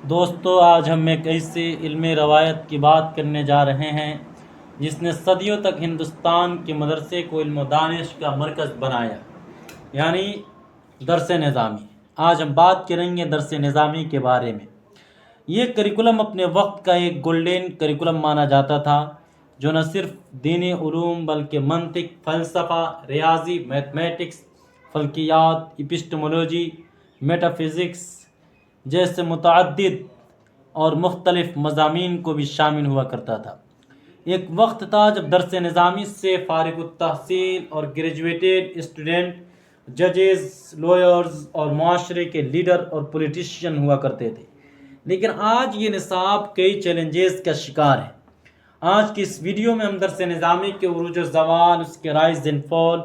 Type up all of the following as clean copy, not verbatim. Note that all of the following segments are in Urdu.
دوستو آج ہم ایک ایسی علمی روایت کی بات کرنے جا رہے ہیں جس نے صدیوں تک ہندوستان کے مدرسے کو علم و دانش کا مرکز بنایا، یعنی درس نظامی۔ آج ہم بات کریں گے درس نظامی کے بارے میں۔ یہ کریکولم اپنے وقت کا ایک گولڈن کریکولم مانا جاتا تھا، جو نہ صرف دینی علوم بلکہ منطق، فلسفہ، ریاضی، میتھمیٹکس، فلکیات، ایپسٹمولوجی، میٹا فزکس جیسے متعدد اور مختلف مضامین کو بھی شامل ہوا کرتا تھا۔ ایک وقت تھا جب درس نظامی سے فارغ التحصیل اور گریجویٹڈ اسٹوڈنٹ ججز، لائرز اور معاشرے کے لیڈر اور پولیٹیشین ہوا کرتے تھے، لیکن آج یہ نصاب کئی چیلنجز کا شکار ہے۔ آج کی اس ویڈیو میں ہم درس نظامی کے عروج و زوال، اس کے رائز اینڈ فال،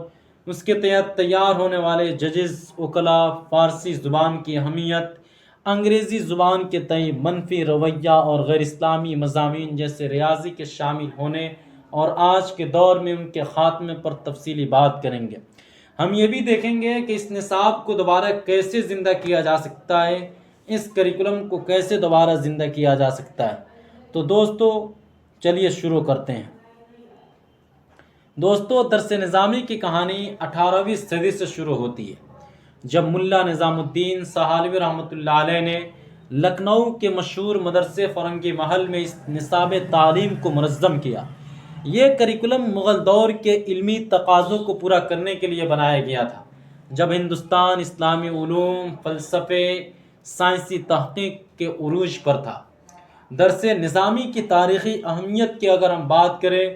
اس کے تحت تیار ہونے والے ججز، وکلاء، فارسی زبان کی اہمیت، انگریزی زبان کے تئیں منفی رویہ اور غیر اسلامی مضامین جیسے ریاضی کے شامل ہونے اور آج کے دور میں ان کے خاتمے پر تفصیلی بات کریں گے۔ ہم یہ بھی دیکھیں گے کہ اس نصاب کو دوبارہ کیسے زندہ کیا جا سکتا ہے، اس کریکولم کو کیسے دوبارہ زندہ کیا جا سکتا ہے۔ تو دوستو چلیے شروع کرتے ہیں۔ دوستو درس نظامی کی کہانی 18ویں صدی سے شروع ہوتی ہے، جب ملا نظام الدین سہالوی رحمۃ اللہ علیہ نے لکھنؤ کے مشہور مدرسے فرنگی محل میں اس نصاب تعلیم کو منظم کیا۔ یہ کریکولم مغل دور کے علمی تقاضوں کو پورا کرنے کے لیے بنایا گیا تھا، جب ہندوستان اسلامی علوم، فلسفے، سائنسی تحقیق کے عروج پر تھا۔ درس نظامی کی تاریخی اہمیت کی اگر ہم بات کریں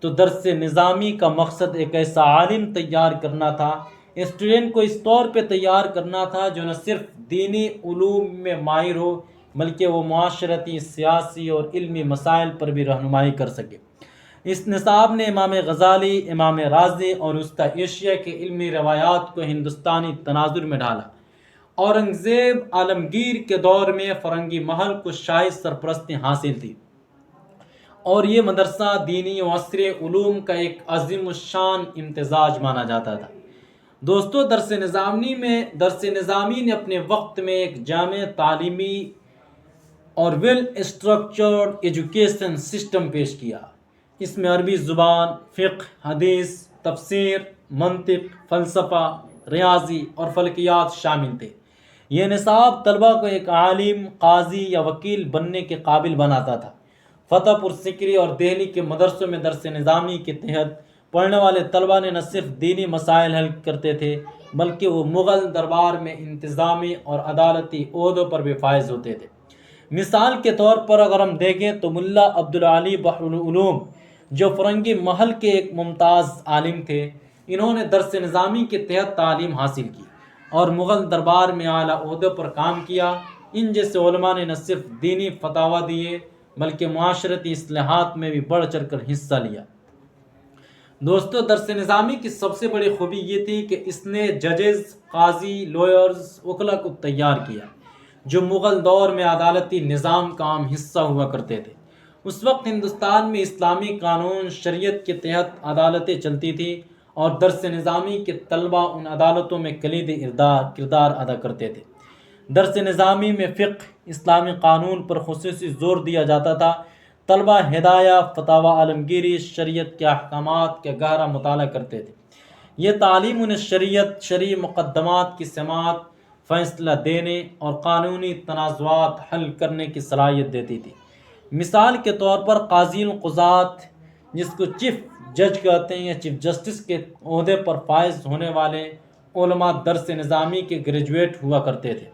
تو درس نظامی کا مقصد ایک ایسا عالم تیار کرنا تھا، اسٹوڈنٹ کو اس طور پہ تیار کرنا تھا جو نہ صرف دینی علوم میں ماہر ہو بلکہ وہ معاشرتی، سیاسی اور علمی مسائل پر بھی رہنمائی کر سکے۔ اس نصاب نے امام غزالی، امام رازی اور وسطی ایشیا کے علمی روایات کو ہندوستانی تناظر میں ڈالا۔ اورنگزیب عالمگیر کے دور میں فرنگی محل کو شاہی سرپرستی حاصل تھی، اور یہ مدرسہ دینی و عصری علوم کا ایک عظیم الشان امتزاج مانا جاتا تھا۔ دوستو درس نظامی نے اپنے وقت میں ایک جامع تعلیمی اور ویل اسٹرکچرڈ ایجوکیشن سسٹم پیش کیا۔ اس میں عربی زبان، فقہ، حدیث، تفسیر، منطق، فلسفہ، ریاضی اور فلکیات شامل تھے۔ یہ نصاب طلبہ کو ایک عالم، قاضی یا وکیل بننے کے قابل بناتا تھا۔ فتح پور سیکری اور دہلی کے مدرسوں میں درس نظامی کے تحت پڑھنے والے طلبہ نے نہ صرف دینی مسائل حل کرتے تھے بلکہ وہ مغل دربار میں انتظامی اور عدالتی عہدوں پر بھی فائز ہوتے تھے۔ مثال کے طور پر اگر ہم دیکھیں تو ملا عبدالعلی بحر العلوم، جو فرنگی محل کے ایک ممتاز عالم تھے، انہوں نے درس نظامی کے تحت تعلیم حاصل کی اور مغل دربار میں اعلیٰ عہدوں پر کام کیا۔ ان جیسے علماء نے نہ صرف دینی فتاوی دیے بلکہ معاشرتی اصلاحات میں بھی بڑھ چڑھ کر حصہ لیا۔ دوستو درس نظامی کی سب سے بڑی خوبی یہ تھی کہ اس نے ججز، قاضی، لائرز، وکلاء کو تیار کیا جو مغل دور میں عدالتی نظام کا عام حصہ ہوا کرتے تھے۔ اس وقت ہندوستان میں اسلامی قانون شریعت کے تحت عدالتیں چلتی تھیں اور درس نظامی کے طلبہ ان عدالتوں میں کلیدی کردار ادا کرتے تھے۔ درس نظامی میں فقہ، اسلامی قانون پر خصوصی زور دیا جاتا تھا۔ طلبہ ہدایہ، فتاوی عالمگیری، شریعت کے احکامات کا گہرا مطالعہ کرتے تھے۔ یہ تعلیم انہیں شریعت، شرعی مقدمات کی سماعت، فیصلہ دینے اور قانونی تنازعات حل کرنے کی صلاحیت دیتی تھی۔ مثال کے طور پر قاضی القضات، جس کو چیف جج کہتے ہیں یا چیف جسٹس کے عہدے پر فائز ہونے والے علماء درس نظامی کے گریجویٹ ہوا کرتے تھے۔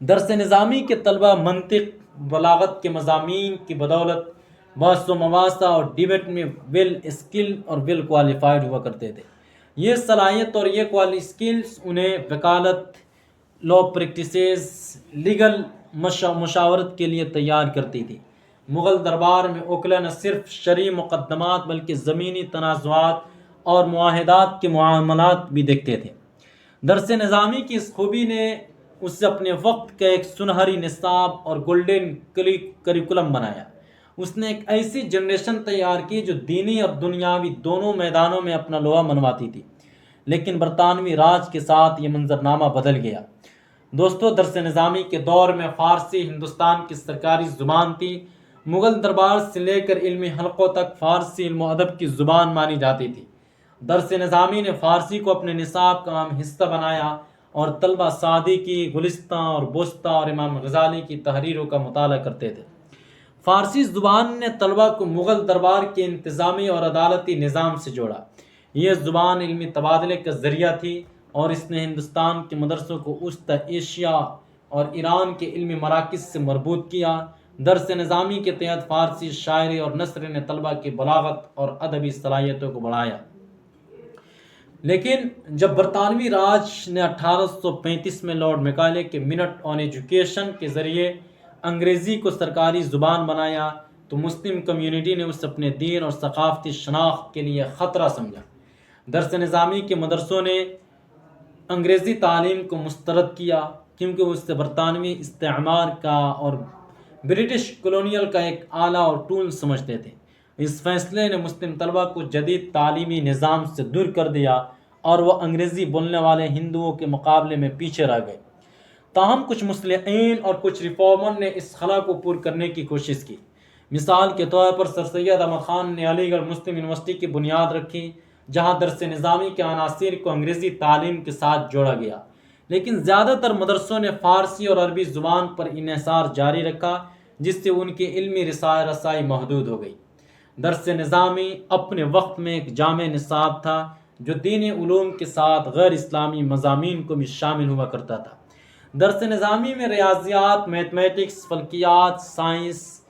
درس نظامی کے طلبہ منطق، بلاغت کے مضامین کی بدولت بحث و مباحثہ اور ڈیبیٹ میں ویل اسکل اور ویل کوالیفائڈ ہوا کرتے تھے۔ یہ صلاحیت اور یہ اسکلز انہیں وکالت، لا پریکٹسز، لیگل مشاورت کے لیے تیار کرتی تھی۔ مغل دربار میں وکلاء نہ صرف شرعی مقدمات بلکہ زمینی تنازعات اور معاہدات کے معاملات بھی دیکھتے تھے۔ درس نظامی کی اس خوبی نے اسے اپنے وقت کا ایک سنہری نصاب اور گولڈن کریکولم بنایا۔ اس نے ایک ایسی جنریشن تیار کی جو دینی اور دنیاوی دونوں میدانوں میں اپنا لوہا منواتی تھی، لیکن برطانوی راج کے ساتھ یہ منظرنامہ بدل گیا۔ دوستو، درس نظامی کے دور میں فارسی ہندوستان کی سرکاری زبان تھی۔ مغل دربار سے لے کر علمی حلقوں تک فارسی علم و ادب کی زبان مانی جاتی تھی۔ درس نظامی نے فارسی کو اپنے نصاب کا اہم حصہ بنایا اور طلبہ سعدی کی، گلستان اور بستہ اور امام غزالی کی تحریروں کا مطالعہ کرتے تھے۔ فارسی زبان نے طلبہ کو مغل دربار کے انتظامی اور عدالتی نظام سے جوڑا۔ یہ زبان علمی تبادلے کا ذریعہ تھی اور اس نے ہندوستان کے مدرسوں کو وسطی ایشیا اور ایران کے علمی مراکز سے مربوط کیا۔ درس نظامی کے تحت فارسی شاعری اور نثر نے طلبہ کی بلاغت اور ادبی صلاحیتوں کو بڑھایا۔ لیکن جب برطانوی راج نے 1835 میں لارڈ میکالے کے منٹ آن ایجوکیشن کے ذریعے انگریزی کو سرکاری زبان بنایا تو مسلم کمیونٹی نے اسے اپنے دین اور ثقافتی شناخت کے لیے خطرہ سمجھا۔ درس نظامی کے مدرسوں نے انگریزی تعلیم کو مسترد کیا کیونکہ وہ اسے برطانوی استعمار کا اور برٹش کولونیل کا ایک آلہ اور ٹول سمجھتے تھے۔ اس فیصلے نے مسلم طلبہ کو جدید تعلیمی نظام سے دور کر دیا اور وہ انگریزی بولنے والے ہندوؤں کے مقابلے میں پیچھے رہ گئے۔ تاہم کچھ مصلحین اور کچھ ریفارمر نے اس خلا کو پور کرنے کی کوشش کی۔ مثال کے طور پر سر سید احمد خان نے علی گڑھ مسلم یونیورسٹی کی بنیاد رکھی، جہاں درس نظامی کے عناصر کو انگریزی تعلیم کے ساتھ جوڑا گیا۔ لیکن زیادہ تر مدرسوں نے فارسی اور عربی زبان پر انحصار جاری رکھا، جس سے ان کی علمی رسائی محدود ہو گئی۔ درس نظامی اپنے وقت میں ایک جامع نصاب تھا جو دینی علوم کے ساتھ غیر اسلامی مضامین کو بھی شامل ہوا کرتا تھا۔ درس نظامی میں ریاضیات، میتھمیٹکس، فلکیات، سائنس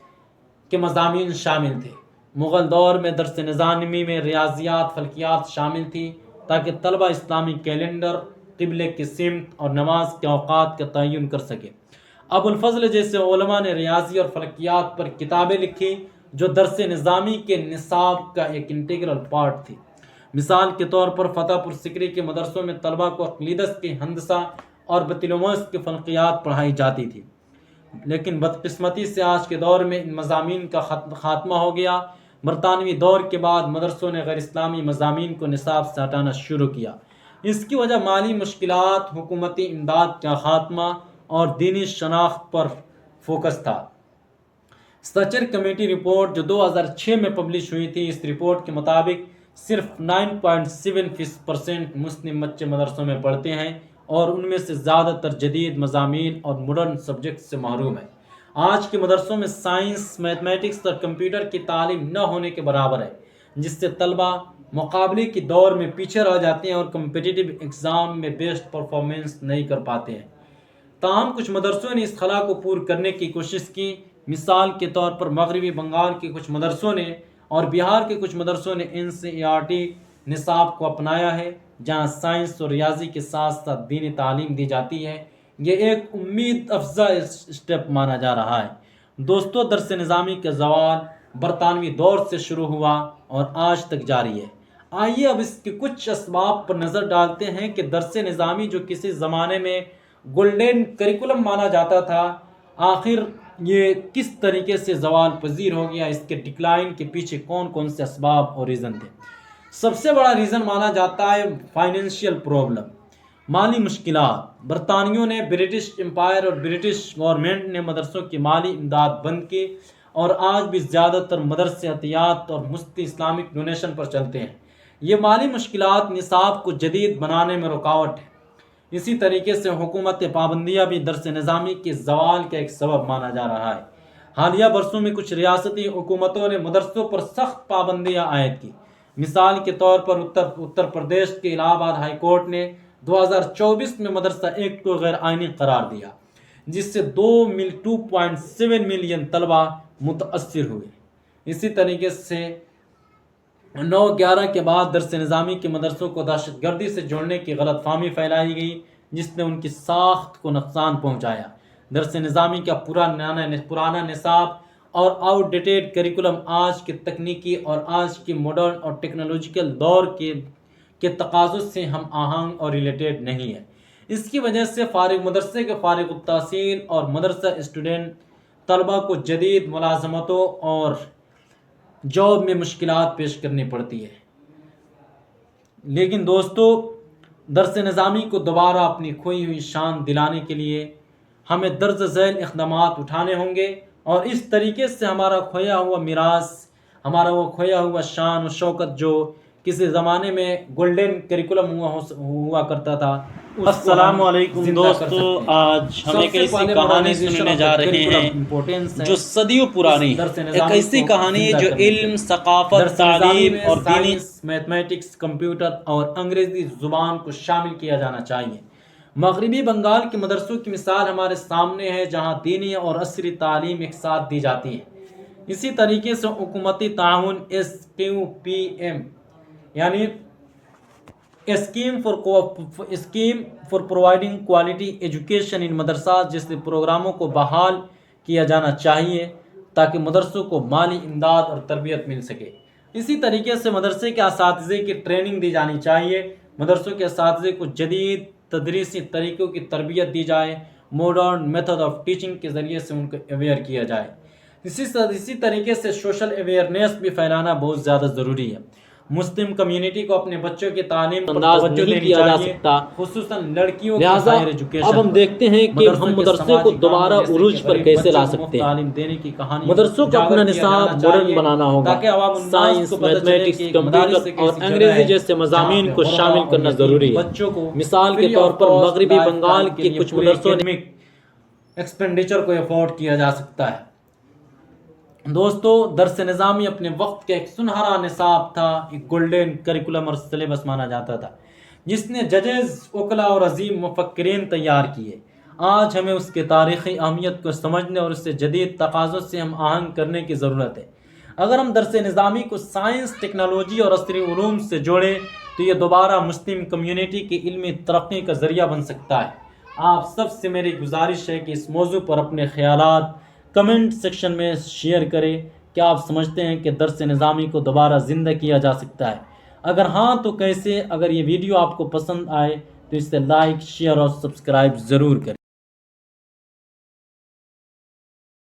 کے مضامین شامل تھے۔ مغل دور میں درس نظامی میں ریاضیات، فلکیات شامل تھی تاکہ طلبہ اسلامی کیلنڈر، قبلے کی سمت اور نماز کے اوقات کا تعین کر سکے۔ ابو الفضل جیسے علماء نے ریاضی اور فلکیات پر کتابیں لکھی جو درس نظامی کے نصاب کا ایک انٹیگرل پارٹ تھی۔ مثال کے طور پر فتح پور سکری کے مدرسوں میں طلبہ کو اقلیدس کی ہندسہ اور بطلوموس کی فلکیات پڑھائی جاتی تھی۔ لیکن بدقسمتی سے آج کے دور میں ان مضامین کا خاتمہ ہو گیا۔ برطانوی دور کے بعد مدرسوں نے غیر اسلامی مضامین کو نصاب سے ہٹانا شروع کیا۔ اس کی وجہ مالی مشکلات، حکومتی امداد کا خاتمہ اور دینی شناخت پر فوکس تھا۔ سچر کمیٹی رپورٹ جو 2006 میں پبلش ہوئی تھی، اس رپورٹ کے مطابق صرف 9.7% مسلم بچے مدرسوں میں پڑھتے ہیں اور ان میں سے زیادہ تر جدید مضامین اور ماڈرن سبجیکٹ سے محروم ہیں۔ آج کے مدرسوں میں سائنس، میتھمیٹکس اور کمپیوٹر کی تعلیم نہ ہونے کے برابر ہے، جس سے طلبہ مقابلے کی دور میں پیچھے رہ جاتے ہیں اور کمپیٹیٹیو ایگزام میں بیسٹ پرفارمنس نہیں کر پاتے ہیں۔ تاہم کچھ مدرسوں نے اس خلا کو پور کرنے کی کوشش کی۔ مثال کے طور پر مغربی بنگال کے کچھ مدرسوں نے اور بہار کے کچھ مدرسوں نے NCERT نصاب کو اپنایا ہے، جہاں سائنس اور ریاضی کے ساتھ ساتھ دینی تعلیم دی جاتی ہے۔ یہ ایک امید افزا اسٹیپ مانا جا رہا ہے۔ دوستو، درس نظامی کا زوال برطانوی دور سے شروع ہوا اور آج تک جاری ہے۔ آئیے اب اس کے کچھ اسباب پر نظر ڈالتے ہیں کہ درس نظامی جو کسی زمانے میں گولڈن کریکولم مانا جاتا تھا، آخر یہ کس طریقے سے زوال پذیر ہو گیا۔ اس کے ڈکلائن کے پیچھے کون کون سے اسباب اور ریزن تھے۔ سب سے بڑا ریزن مانا جاتا ہے فائنینشیل پرابلم، مالی مشکلات۔ برطانویوں نے، برٹش امپائر اور برٹش گورنمنٹ نے مدرسوں کی مالی امداد بند کی اور آج بھی زیادہ تر مدرسے عطیات اور مفتی اسلامک ڈونیشن پر چلتے ہیں۔ یہ مالی مشکلات نصاب کو جدید بنانے میں رکاوٹ ہے۔ اسی طریقے سے حکومت پابندیاں بھی درس نظامی کے زوال کا ایک سبب مانا جا رہا ہے۔ حالیہ برسوں میں کچھ ریاستی حکومتوں نے مدرسوں پر سخت پابندیاں عائد کی۔ مثال کے طور پر اتر پردیش کے الہ آباد ہائی کورٹ نے 2024 میں مدرسہ ایکٹ کو غیر آئینی قرار دیا، جس سے 2.7 ملین طلبہ متاثر ہوئے۔ اسی طریقے سے 9/11 کے بعد درس نظامی کے مدرسوں کو دہشت گردی سے جوڑنے کی غلط فہمی پھیلائی گئی، جس نے ان کی ساخت کو نقصان پہنچایا۔ درس نظامی کا پرانا نصاب اور آؤٹ ڈیٹیڈ کریکولم آج کے تکنیکی اور آج کے ماڈرن اور ٹیکنالوجیکل دور کے تقاضوں سے ہم آہنگ اور ریلیٹڈ نہیں ہے۔ اس کی وجہ سے مدرسے کے فارغ التحصیل اور مدرسہ اسٹوڈنٹ طلبہ کو جدید ملازمتوں اور جاب میں مشکلات پیش کرنی پڑتی ہے۔ لیکن دوستو، درس نظامی کو دوبارہ اپنی کھوئی ہوئی شان دلانے کے لیے ہمیں درج ذیل اقدامات اٹھانے ہوں گے، اور اس طریقے سے ہمارا کھویا ہوا میراث، ہمارا وہ کھویا ہوا شان و شوکت جو کسی زمانے میں گولڈن کریکولم ہوا کرتا تھا، السلام علیکم دوستو، آج ہم ایک ایسی کہانی سننے جا رہے ہیں جو صدیوں پرانی ہے۔ ایک ایسی کہانی جو علم، ثقافت، تعلیم اور دینی میتھمیٹکس، کمپیوٹر اور انگریزی زبان کو شامل کیا جانا چاہیے۔ مغربی بنگال کے مدرسوں کی مثال ہمارے سامنے ہے، جہاں دینی اور عصری تعلیم ایک ساتھ دی جاتی ہے۔ اسی طریقے سے حکومتی تعاون SQPM یعنی scheme for providing quality education ان مدرسہ جیسے پروگراموں کو بحال کیا جانا چاہیے تاکہ مدرسوں کو مالی امداد اور تربیت مل سکے۔ اسی طریقے سے مدرسے کے اساتذہ کی ٹریننگ دی جانی چاہیے۔ مدرسوں کے اساتذہ کو جدید تدریسی طریقوں کی تربیت دی جائے، ماڈرن میتھڈ آف ٹیچنگ کے ذریعے سے ان کو اویئر کیا جائے۔ اسی طریقے سے سوشل اویئرنیس بھی پھیلانا بہت زیادہ ضروری ہے۔ مسلم کمیونٹی کو اپنے بچوں کی تعلیم پر توجہ دینی چاہیے، خصوصاً لڑکیوں کی ہائر ایجوکیشن۔ اب ہم دیکھتے ہیں کہ ہم مدرسے کو دوبارہ عروج پر کیسے لا سکتے ہیں۔ تعلیم دینے کی کہانی مدرسوں کو اپنا نصاب ماڈرن بنانا ہوگا، سائنس، میتھمیٹکس، کمپیوٹر اور انگریزی جیسے مضامین کو شامل کرنا ضروری ہے۔ مثال کے طور پر مغربی بنگال کے کچھ مدرسوں نے ایکسپینڈیچر کو افورڈ کیا جا سکتا ہے۔ دوستو، درس نظامی اپنے وقت کا ایک سنہرا نصاب تھا، ایک گولڈن کریکولم اور سلیبس مانا جاتا تھا جس نے ججز، وکلا اور عظیم مفکرین تیار کیے۔ آج ہمیں اس کے تاریخی اہمیت کو سمجھنے اور اس سے جدید تقاضوں سے ہم آہنگ کرنے کی ضرورت ہے۔ اگر ہم درس نظامی کو سائنس، ٹیکنالوجی اور عصری علوم سے جوڑیں تو یہ دوبارہ مسلم کمیونٹی کی علمی ترقی کا ذریعہ بن سکتا ہے۔ آپ سب سے میری گزارش ہے کہ اس موضوع پر اپنے خیالات کمنٹ سیکشن میں شیئر کریں۔ کیا آپ سمجھتے ہیں کہ درس نظامی کو دوبارہ زندہ کیا جا سکتا ہے؟ اگر ہاں تو کیسے؟ اگر یہ ویڈیو آپ کو پسند آئے تو اسے لائک، شیئر اور سبسکرائب ضرور کریں۔